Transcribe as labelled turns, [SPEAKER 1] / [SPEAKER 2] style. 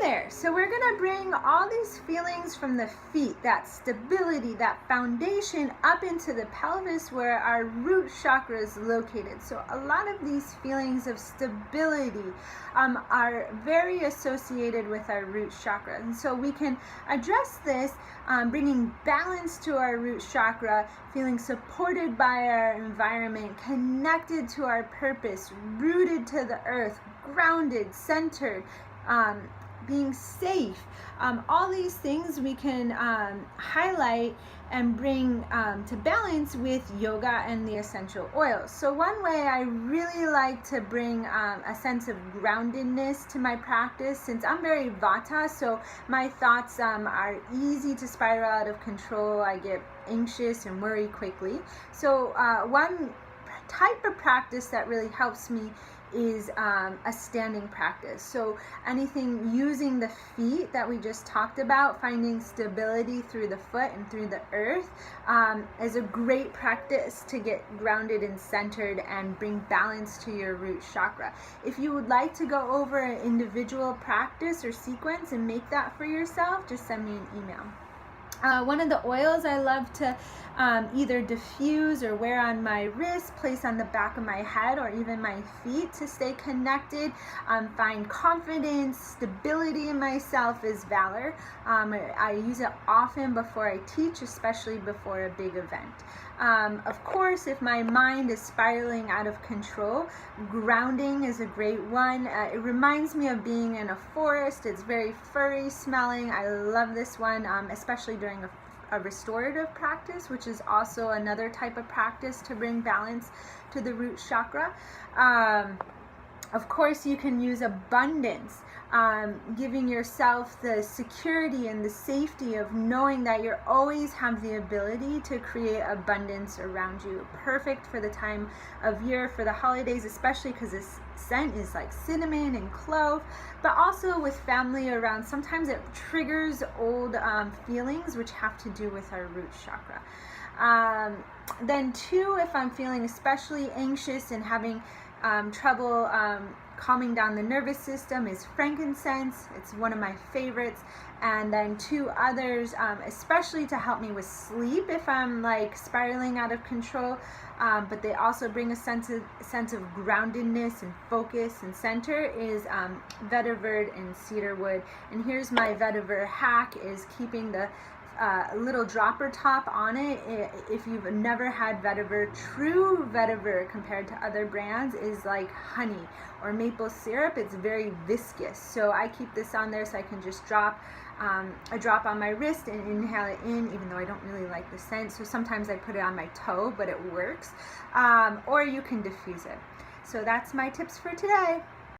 [SPEAKER 1] there. So we're going to bring all these feelings from the feet, that stability, that foundation, up into the pelvis where our root chakra is located. So a lot of these feelings of stability are very associated with our root chakra. And so we can address this, bringing balance to our root chakra, feeling supported by our environment, connected to our purpose, rooted to the earth, grounded, centered, being safe. All these things we can highlight and bring to balance with yoga and the essential oils. So one way I really like to bring a sense of groundedness to my practice, since I'm very vata, so my thoughts are easy to spiral out of control. I get anxious and worry quickly. So one type of practice that really helps me is a standing practice. So anything using the feet that we just talked about, finding stability through the foot and through the earth, is a great practice to get grounded and centered and bring balance to your root chakra. If you would like to go over an individual practice or sequence and make that for yourself, just send me an email. One of the oils I love to either diffuse or wear on my wrist, place on the back of my head or even my feet to stay connected, find confidence, stability in myself, is Valour. I use it often before I teach, especially before a big event. Of course, if my mind is spiraling out of control, grounding is a great one. It reminds me of being in a forest. It's very furry smelling. I love this one, especially during a restorative practice, which is also another type of practice to bring balance to the root chakra. Of course, you can use abundance, giving yourself the security and the safety of knowing that you always have the ability to create abundance around you. Perfect for the time of year, for the holidays, especially because this scent is like cinnamon and clove, but also with family around. Sometimes it triggers old feelings which have to do with our root chakra. Then two, if I'm feeling especially anxious and having trouble calming down the nervous system, is frankincense. It's one of my favorites. And then two others, especially to help me with sleep if I'm like spiraling out of control, but they also bring a sense of groundedness and focus and center, is vetiver and cedarwood. And here's my vetiver hack, is keeping the little dropper top on it. If you've never had vetiver, true vetiver compared to other brands is like honey or maple syrup. It's very viscous. So I keep this on there so I can just drop a drop on my wrist and inhale it in, even though I don't really like the scent. So sometimes I put it on my toe, but it works. Or you can diffuse it. So that's my tips for today.